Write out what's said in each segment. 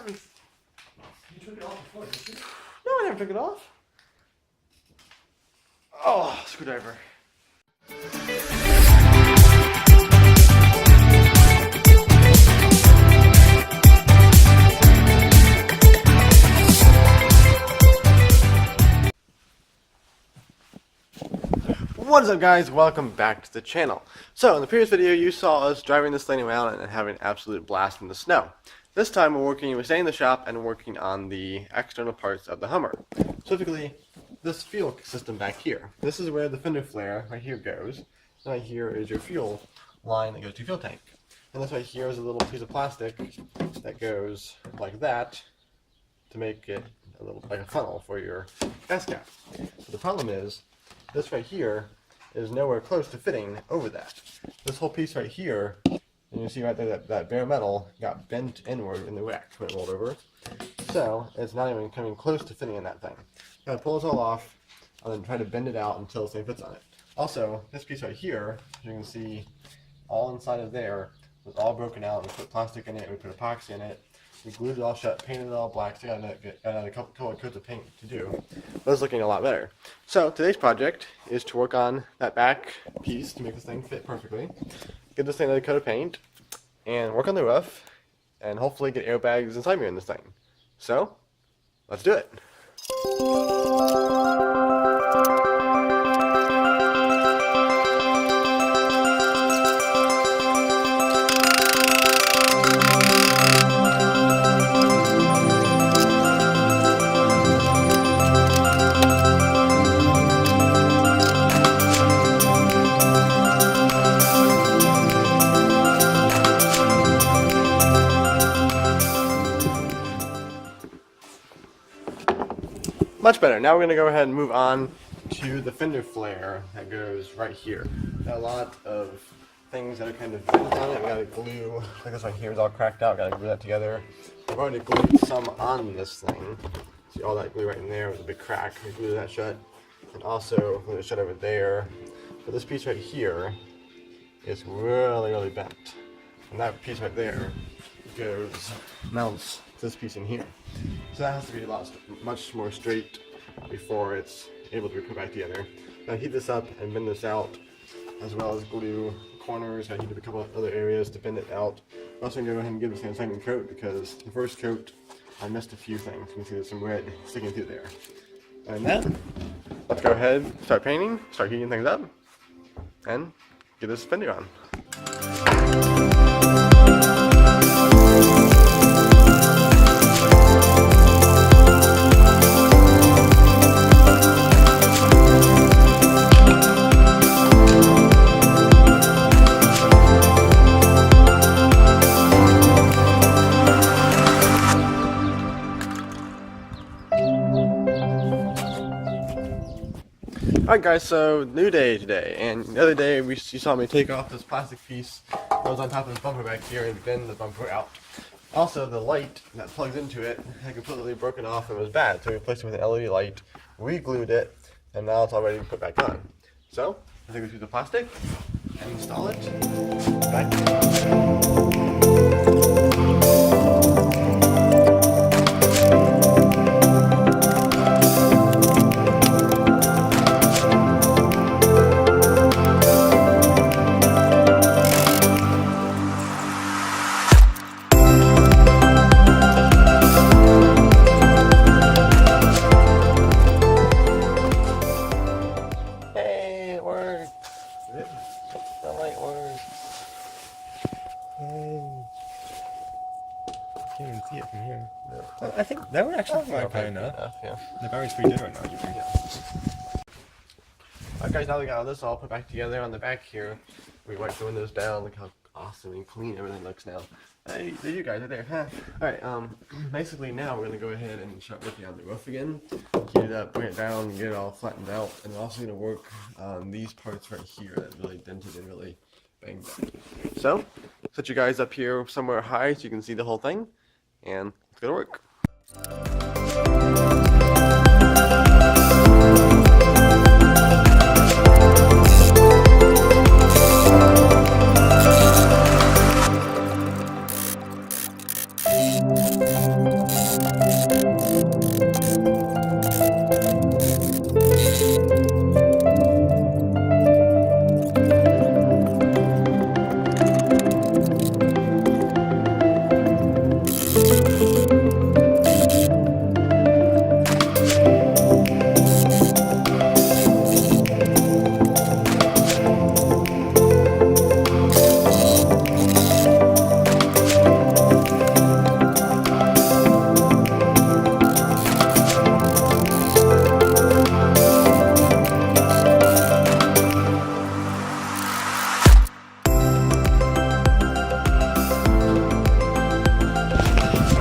You took it off before, didn't you? No, I never took it off. Oh, screwdriver. What is up, guys? Welcome back to the channel. So in the previous video you saw us driving this thing around and having an absolute blast in the snow. This time we're staying in the shop and working on the external parts of the Hummer. Specifically this fuel system back here. This is where the fender flare right here goes. And right here is your fuel line that goes to your fuel tank. And this right here is a little piece of plastic that goes like that to make it a little like a funnel for your gas cap. But the problem is this right here is nowhere close to fitting over that. This whole piece right here, and you see right there that bare metal got bent inward in the rack when it rolled over. So it's not even coming close to fitting in that thing. Gotta pull this all off and then try to bend it out until this thing fits on it. Also, this piece right here, as you can see, all inside of there was all broken out. We put plastic in it, we put epoxy in it. We glued it all shut, painted it all black, so got a couple of coats of paint to do. But it's looking a lot better. So today's project is to work on that back piece to make this thing fit perfectly. Get this thing another coat of paint, and work on the roof, and hopefully get airbags and side mirror in this thing. So, let's do it. Much better. Now we're going to go ahead and move on to the fender flare that goes right here. Got a lot of things that are kind of bent on it. We got to glue, like this right here is all cracked out. Got to glue that together. I've already glued some on this thing. See all that glue right in there with a big crack. We glue that shut, and also glue it shut over there. But this piece right here is really bent, and that piece right there mounts this piece in here. So that has to be much more straight before it's able to be put back together. Now heat this up and bend this out, as well as glue corners. I heat up a couple of other areas to bend it out. I'm also going to go ahead and give this thing a second coat because the first coat I missed a few things. You can see there's some red sticking through there. And then let's go ahead, start painting, start heating things up, and get this fender on. Alright guys, so new day today, and the other day you saw me take off this plastic piece that was on top of the bumper back here and bend the bumper out. Also, the light that plugs into it had completely broken off and was bad, so we replaced it with an LED light, re-glued it, and now it's all ready to put back on. So, I think we use the plastic and install it back in. The light works. Yay. Can't even see it from here. No. I think that would actually be fine enough. Yeah. The battery's pretty good right now, you think? Alright guys, now we got all this all put back together on the back here. We wiped the windows down. Look how awesome and clean everything looks now. Hey, there you guys are there. Huh? Alright, basically now we're going to go ahead and start working on the roof again. Heat it up, bring it down, get it all flattened out. And we're also going to work on these parts right here that really dented and really banged up. So, set you guys up here somewhere high so you can see the whole thing. And it's going to work.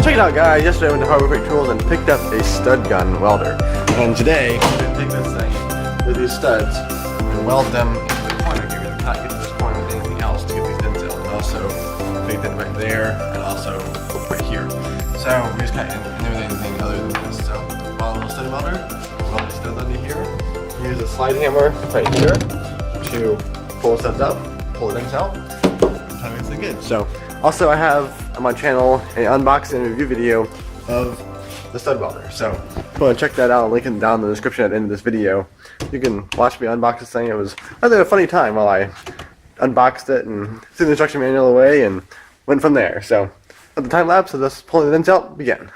Check it out, guys. Yesterday I went to Hardware Tools and picked up a stud gun welder. And today, I'm going to take this thing with these studs and weld them into the corner here. We're not getting this corner with anything else to get these dents out. And also, big dent right there, and also right here. So, we just can't do anything other than this. So, follow the stud welder, weld these studs under here. Use a slide hammer right here to pull the studs up, pull the dents out, and time it's good. So, also I have on my channel an unboxing and review video of the stud welder. So if you want to check that out, I'll link it down in the description at the end of this video. You can watch me unbox this thing. It was, I think, a funny time while I unboxed it and threw the instruction manual away and went from there. So let the time lapse of us pulling the dents out begin.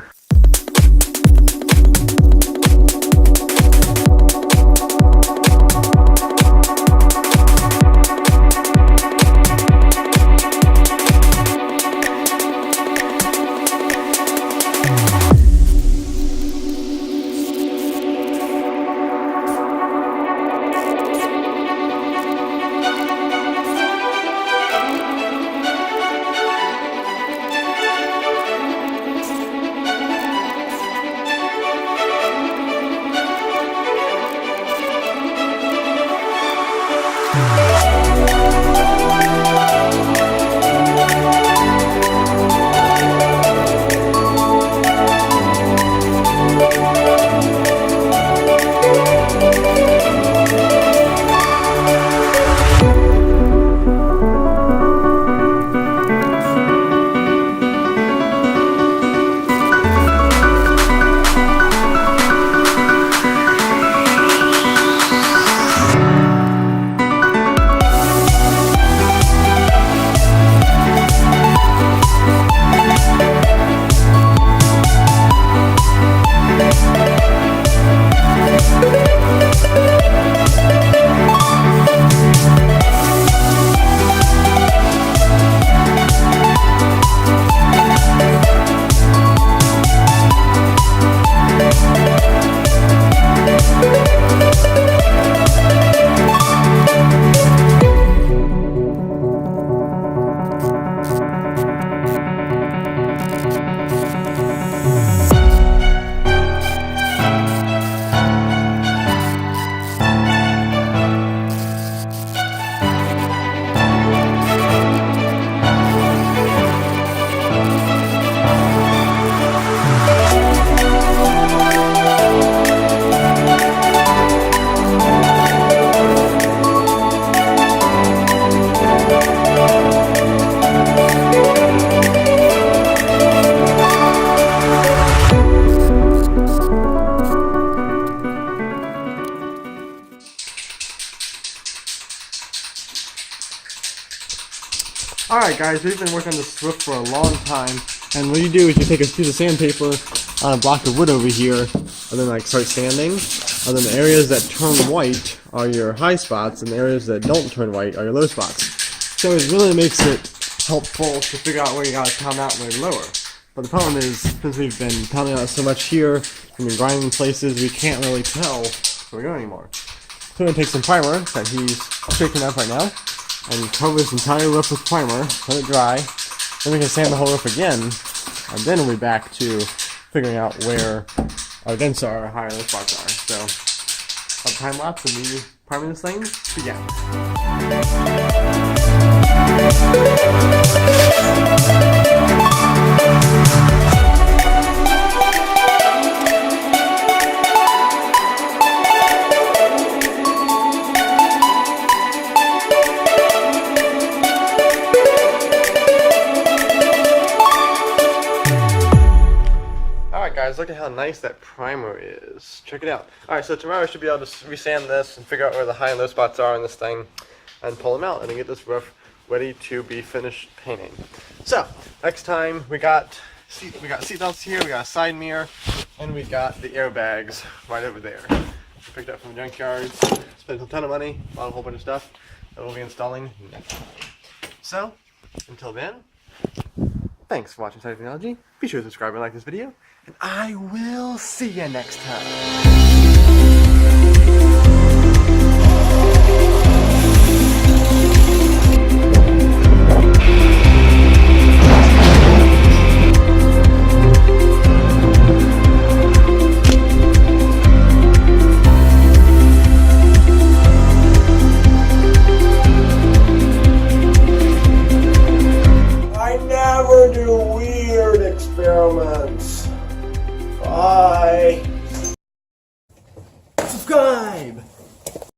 Alright guys, we've been working on this roof for a long time, and what you do is you take a piece of sandpaper on a block of wood over here, and then start sanding, and then the areas that turn white are your high spots, and the areas that don't turn white are your low spots. So it really makes it helpful to figure out where you gotta pound out and where to lower. But the problem is, since we've been pounding out so much here, and we're grinding places, we can't really tell where we're going anymore. So we're gonna take some primer that he's shaking up right now, and cover this entire roof with primer, let it dry, then we can sand the whole roof again, and then we'll be back to figuring out where our dents are, our higher low spots are. So, our time lapse of me priming this thing begin. Guys, look at how nice that primer is. Check it out. Alright, so tomorrow I should be able to resand this and figure out where the high and low spots are on this thing and pull them out and then get this roof ready to be finished painting. So, next time we got seat belts here, we got a side mirror, and we got the airbags right over there. Picked up from the junkyard, spent a ton of money, bought a whole bunch of stuff that we'll be installing next time. So, until then, thanks for watching Side Technology. Be sure to subscribe and like this video, and I will see you next time. do weird experiments. Bye. Subscribe!